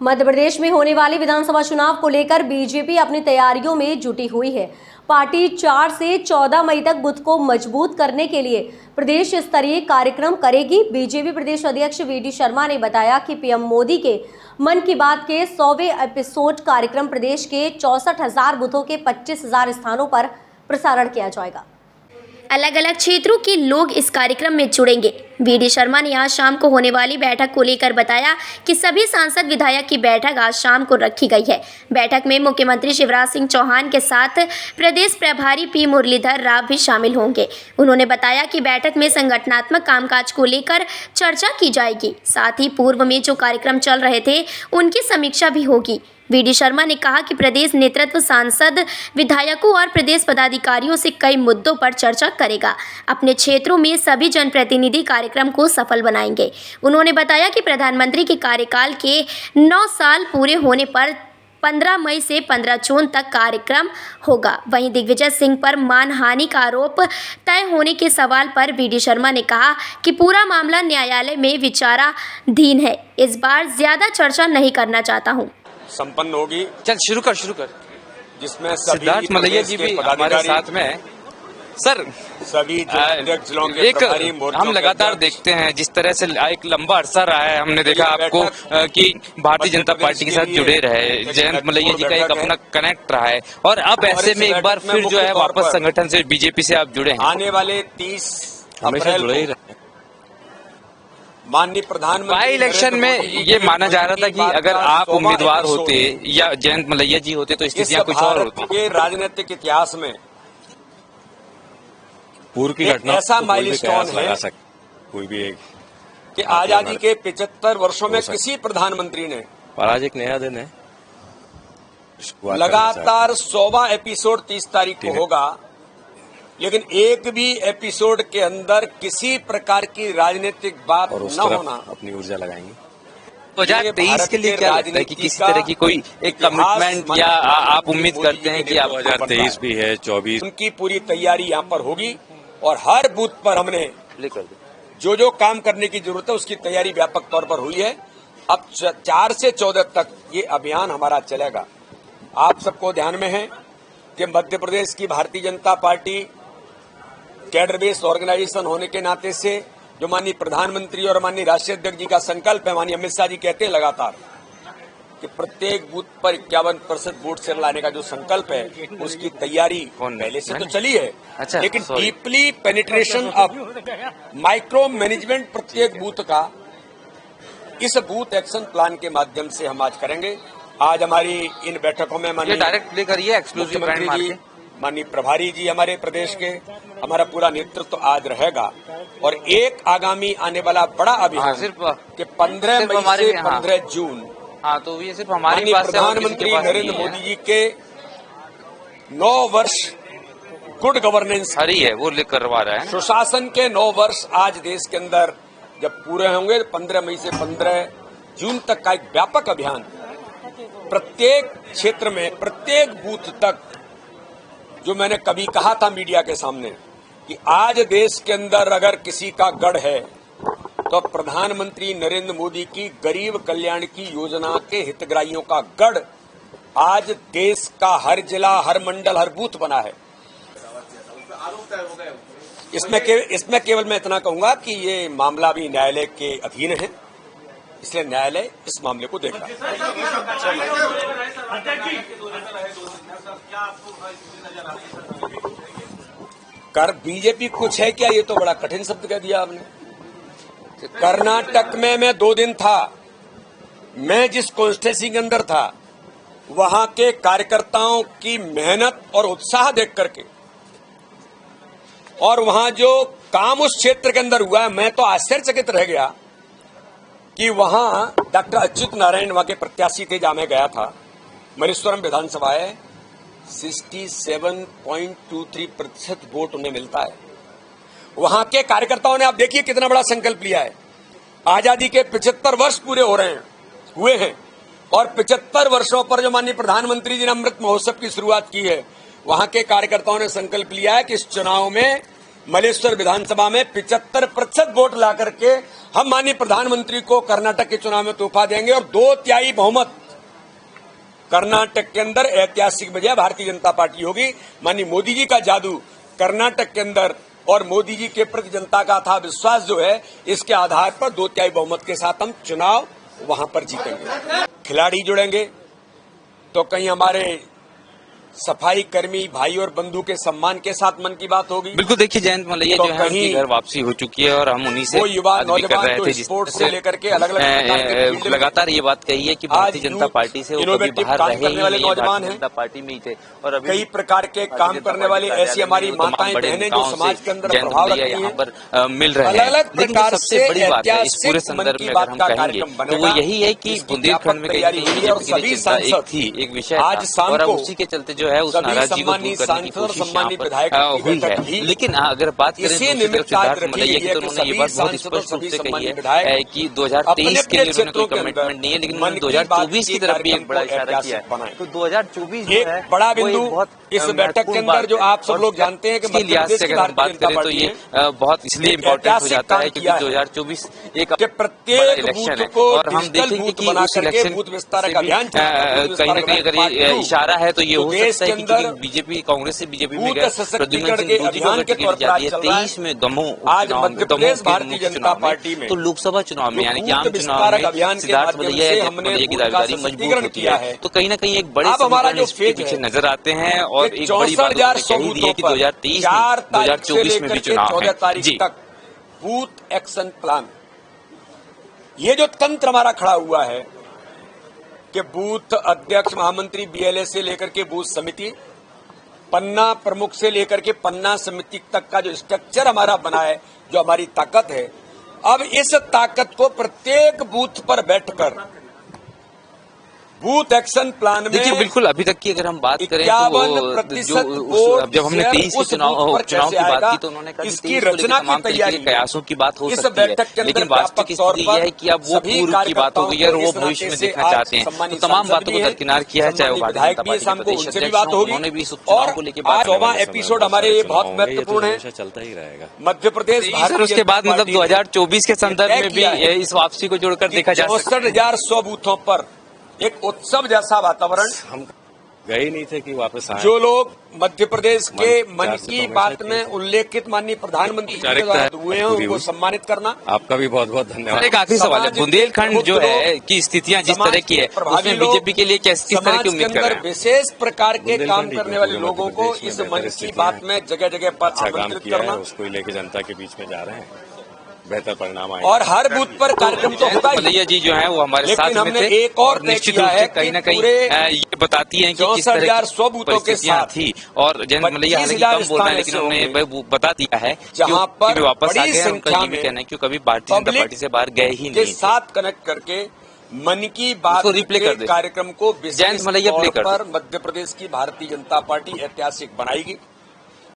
मध्य प्रदेश में होने वाले विधानसभा चुनाव को लेकर बीजेपी अपनी तैयारियों में जुटी हुई है। पार्टी 4 से 14 मई तक बूथ को मजबूत करने के लिए प्रदेश स्तरीय कार्यक्रम करेगी। बीजेपी प्रदेश अध्यक्ष वी.डी. शर्मा ने बताया कि पीएम मोदी के मन की बात के 100वें एपिसोड कार्यक्रम प्रदेश के 64,000 बूथों के 25,000 स्थानों पर प्रसारण किया जाएगा। अलग अलग क्षेत्रों के लोग इस कार्यक्रम में जुड़ेंगे। वी.डी. शर्मा ने आज शाम को होने वाली बैठक को लेकर बताया कि सभी सांसद विधायक की बैठक आज शाम को रखी गई है। बैठक में मुख्यमंत्री शिवराज सिंह चौहान के साथ प्रदेश प्रभारी पी. मुरलीधर राव भी शामिल होंगे। उन्होंने बताया कि बैठक में संगठनात्मक कामकाज को लेकर चर्चा की जाएगी। साथ ही पूर्व में जो कार्यक्रम चल रहे थे उनकी समीक्षा भी होगी। वी.डी. शर्मा ने कहा कि प्रदेश नेतृत्व सांसद विधायकों और प्रदेश पदाधिकारियों से कई मुद्दों पर चर्चा करेगा। अपने क्षेत्रों में सभी जनप्रतिनिधि कार्यक्रम को सफल बनाएंगे। उन्होंने बताया कि प्रधानमंत्री के कार्यकाल के 9 साल पूरे होने पर 15 मई से 15 जून तक कार्यक्रम होगा। वहीं दिग्विजय सिंह पर मानहानि का आरोप तय होने के सवाल पर वी.डी. शर्मा ने कहा कि पूरा मामला न्यायालय में विचाराधीन है। इस बार ज्यादा चर्चा नहीं करना चाहता हूँ। संपन्न होगी। चल शुरू कर जिसमें सिद्धार्थ मलैया जी भी हमारे साथ में हैं। सर सभी जिलों के एक हम लगातार देखते हैं जिस तरह से एक लंबा अरसा रहा है, हमने देखा आपको कि भारतीय जनता पार्टी के साथ जुड़े रहे, जयंत मलैया जी का एक अपना कनेक्ट रहा है और अब ऐसे में एक बार फिर जो है वापस संगठन से बीजेपी से आप जुड़े हैं। आने वाले 30 अप्रैल को माननीय प्रधानमंत्री बाई इलेक्शन में ये माना जा रहा था कि अगर आप उम्मीदवार होते या जयंत मलैया जी होते तो स्थितियां कुछ और होती। के राजनीतिक इतिहास में पूर्व की घटना ऐसा माइलस्टोन है कोई भी एक कि आजादी के 75 वर्षों में किसी प्रधानमंत्री ने और आज एक नया दिन है, लगातार 100वां एपिसोड 30 तारीख को होगा, लेकिन एक भी एपिसोड के अंदर किसी प्रकार की राजनीतिक बात न होना। अपनी ऊर्जा लगाएंगे। 2023 के लिए क्या लगता है कि किसी तरह की कोई एक कमिटमेंट या आप उम्मीद करते हैं कि आप 2023 भी है 24 उनकी पूरी तैयारी यहाँ पर होगी और हर बूथ पर हमने जो काम करने की जरूरत है उसकी तैयारी व्यापक तौर पर हुई है। अब 4 से 14 तक ये अभियान हमारा चलेगा। आप सबको ध्यान में है कि मध्य प्रदेश की Bharatiya Janata party cadre based organisation होने के नाते से जो माननीय प्रधानमंत्री और माननीय राष्ट्रीय अध्यक्ष जी का संकल्प है, माननीय अमित शाह जी कहते हैं लगातार कि प्रत्येक बूथ पर 51% वोट शेयर लाने का जो संकल्प है उसकी तैयारी पहले से तो चली है। अच्छा, लेकिन deeply penetration of micro management प्रत्येक बूथ का इस बूथ एक्शन प्लान के माध्यम से हम आज करेंगे। आज हमारी इन बैठकों में माननीय डायरेक्ट प्ले करिए एक्सक्लूसिव ब्रांड मार के माननीय प्रभारी जी हमारे प्रदेश के, हमारा पूरा नेतृत्व आज रहेगा और एक आगामी आने वाला बड़ा अभियान सिर्फ कि 15 मई से 15 जून तो ये सिर्फ हमारी बात प्रधानमंत्री नरेंद्र मोदी जी के 9 वर्ष गुड गवर्नेंस हरी है वो करवा रहा है। सुशासन के 9 वर्ष आज देश के अंदर जब पूरे होंगे 15 मई से 15 जून तक का एक व्यापक अभियान प्रत्येक क्षेत्र में प्रत्येक बूथ तक, जो मैंने कभी कहा था मीडिया के सामने कि आज देश के अंदर अगर किसी का गढ़ है तो प्रधानमंत्री नरेंद्र मोदी की गरीब कल्याण की योजना के हितग्राहियों का गढ़ आज देश का हर जिला, हर मंडल, हर बूथ बना है। इसमें केवल मैं इतना कहूंगा कि ये मामला भी न्यायालय के अधीन है, इसलिए न्यायालय इस मामले को देख रहा है। कर बीजेपी कुछ है क्या? ये तो बड़ा कठिन शब्द कह दिया आपने। कर्नाटक में मैं 2 दिन था, मैं जिस कॉन्स्टिट्यूंसी के अंदर था वहां के कार्यकर्ताओं की मेहनत और उत्साह देख करके और वहां जो काम उस क्षेत्र के अंदर हुआ है, मैं तो आश्चर्यचकित रह गया कि वहां डॉक्टर अच्युत नारायण वहां के प्रत्याशी थे, जहां मैं गया था। महेश्वरम विधानसभा है, 67.23% वोट उन्हें मिलता है। वहां के कार्यकर्ताओं ने आप देखिए कितना बड़ा संकल्प लिया है। आजादी के 75 वर्ष पूरे हुए हैं और 75 वर्षों पर जो माननीय प्रधानमंत्री जी ने अमृत महोत्सव की शुरुआत की है, वहां के कार्यकर्ताओं ने संकल्प लिया है कि इस चुनाव में मलेश्वर विधानसभा में 75% वोट ला करके हम माननीय प्रधानमंत्री को कर्नाटक के चुनाव में तोहफा देंगे और 2/3 बहुमत कर्नाटक के अंदर ऐतिहासिक विजय भारतीय जनता पार्टी होगी। माननीय मोदी जी का जादू कर्नाटक के अंदर और मोदी जी के प्रति जनता का था विश्वास जो है, इसके आधार पर 2/3 बहुमत के साथ हम चुनाव वहां पर जीतेंगे। खिलाड़ी जुड़ेंगे तो कहीं हमारे सफाई कर्मी भाई और बंधु के सम्मान के साथ मन की बात होगी। बिल्कुल, देखिए जयंत मलैया तो जो है उनकी घर वापसी हो चुकी है और हम उन्हीं से वो युवा बात भी कर नौजवान रहे जो थे जिस स्पोर्ट्स से लेकर के अलग अलग लगातार ये बात कही है कि भारतीय जनता पार्टी से वो कभी इनोवेटिव बाहर काम रहे ही करने वाले नहीं, नौजवान भारतीय हैं। जनता पार्टी में ही थे और अभी कई प्रकार के काम करने वाली ऐसी हमारी माताएं बहनें जो समाज के अंदर प्रभाव रखती यहाँ हैं, पर मिल रहे हैं। अलग-अलग लेकिन प्रकार जो सबसे बड़ी बात है इस पूरे ऐतिहासिक मन संदर्भ की में बात अगर हम का कहेंगे कार्यक्रम तो वो बनेगा। यही है कि इसकी बुंदेलखंड में तैयारी हुई है और बीजेपी सभी की चिंता एक सांसद थी, एक विषय आज था शाम और अब को उसी के चलते जो है उस सभी नाराजगी को दूर सम्मानित करने की सांसद और कोशिश यहाँ सम्मानित पर विधायक की हुई है। बैठक भी लेकिन अगर बात करें इसी दूसरी तरफ निमित्त सिद्धार्थ रखी मलैया गई की है तो कि उन्होंने ये सभी बात बहुत सांसद और स्पष्ट रूप सभी से कही सम्मानित है विधायक कि 2023 के लिए उन्होंने कोई क्षेत्रों के कमिटमेंट अंदर नहीं है, लेकिन मन उन्होंने की 2024 की बात तरफ भी के एक बड़ा कार्यक्रम इशारा को किया है। बनाएं। तो 2024 जो एक है बड़ा वो बिंदु एक बहुत इस बैठक के अंदर जो आप सब लोग जानते हैं कि इसके लिहाज से अगर हम बात करें तो ये बहुत इसलिए इम्पोर्टेंट हो जाता है क्योंकि 2024 एक कि बड़ा प्रत्येक इलेक्शन है बूथ को और हम डिजिटल देखेंगे बूथ कि बना उस करके इलेक्शन बूथ विस्तारक अभियान कहीं ना कहीं अगर ये इशारा है तो ये तो हो देश सकता है के कि क्योंकि अंदर बीजेपी कांग्रेस से बीजेपी में बूथ गए सशक्तिकरण प्रद्युम्न के सिंह दूजी को अभियान अगर के टिकट तौर पर जाती है आज चल रहा है। 23 में दमोह आज उपचुनाव में, मध्य दमोह प्रदेश के भारतीय मुख्य जनता चुनाव पार्टी में में तो लोकसभा चुनाव में जो यानी कि बूथ आम चुनाव विस्तारक में अभियान के सिद्धार्थ माध्यम मलैया से या हमने मलैया की बूथ का दावेदारी मजबूत सशक्तिकरण होती किया है। है। तो कहीं ना कहीं एक बड़े अब हमारा समीकरण जो इसके फेज पीछे है नजर आते हैं और कि एक बड़ी बात उन्होंने 64,100 कही दी है कि बूथों पर 2023 4 में तारीख से 2024 में भी लेकर के चुनाव 14 है तारीख जी। तक बूथ एक्शन प्लान, ये जो तंत्र हमारा खड़ा हुआ है कि बूथ अध्यक्ष महामंत्री बीएलए से लेकर के बूथ समिति, पन्ना प्रमुख से लेकर के पन्ना समिति तक का जो स्ट्रक्चर हमारा बना है, जो हमारी ताकत है, अब इस ताकत को प्रत्येक बूथ पर बैठकर बूथ एक्शन प्लान में देखिए बिल्कुल अभी तक की अगर हम बात करें तो 51% वोट जब हमने 23 के उस चुनाव बूथ पर की कैसे बात आएगा, की तो उन्होंने कहा कि इसकी 23 को लेकर रचना की तमाम तरीके के तैयारी कयासों की बात हो इस सकती है, बैठक के अंदर लेकिन वास्तविक व्यापक तौर स्थिति पर यह है कि अब वो सभी पूर्व की बात हो गई है और वो कार्यकर्ताओं को भविष्य में इस नाते देखना से चाहते हैं। सम्मानित तो तमाम सांसद बातों भी को हैं, दरकिनार किया है, चाहे वो सम्मानित भारतीय जनता विधायक भी हैं, पार्टी के शाम को प्रदेश उनसे भी अध्यक्ष बात हों, होगी। उन्होंने भी इस उपचुनाव को लेकर बात आज करने 14वां वाले समय एपिसोड बहुत हमारे सारे ये बहुत चुनाव होंगे, ये तो महत्वपूर्ण है। हमेशा चलता ही रहेगा। मध्य प्रदेश सर उसके बाद मतलब 2024 के संदर्भ में भी इस वापसी को जोड़कर देखा जा सकता है। 64,100 बूथों पर एक उत्सव जैसा वातावरण, हम गए ही नहीं थे कि वापस आए। जो लोग मध्य प्रदेश के मन विचार से की तो बात हमेशा में ठीक उल्लेखित माननीय प्रधानमंत्री जी के औपचारिकता द्वारा है, हुए हैं, पूरी उनको हुई। सम्मानित करना। आपका भी बहुत बहुत सर धन्यवाद। एक आखिरी सवाल है, समाज बुंदेलखंड जो के है की स्थितियां जिस समाज तरह की के है प्रभावी उसमें लोग, बीजेपी के लिए किस तरह समाज की के उम्मीद कर अंदर रहे हैं? विशेष प्रकार के काम बुंदेलखंड ही करने क्यों, वाले पूरे लोगों मध्य को प्रदेश में इस बेहतर मन की स्थितियां बात हैं। में जगह जगह पर अच्छा काम आमंत्रित किया है, करना उसको ही लेके जनता के बीच में जा रहे हैं, बेहतर परिणाम आए। और हर बूथ पर कार्यक्रम तो होगा ही। मलैया जी जो है वो हमारे लेकिन साथ में हमने थे एक और तय निश्चित किया रूप से है कहीं कि ना कहीं पूरे ये बताती हैं कि किस तरह 64,100 की बूथों के परिस्थितियां साथ थी और जयंत मलैया हालांकि 25,000 कम बोल रहे हैं लेकिन स्थान उन्होंने ऐसे वो बता दिया है कि जहां पर वे वापस आ बड़ी गए हैं। उनका संख्या ये भी में कहना है कि कभी भारतीय जनता पब्लिक पार्टी से बाहर गए ही के नहीं थे। साथ कनेक्ट करके मन की बात उसको रिप्ले कर के दे। कार्यक्रम को जयंत विशेष मलैया प्ले तौर कर दे। पर मध्य प्रदेश की भारतीय जनता पार्टी ऐतिहासिक बनाएगी।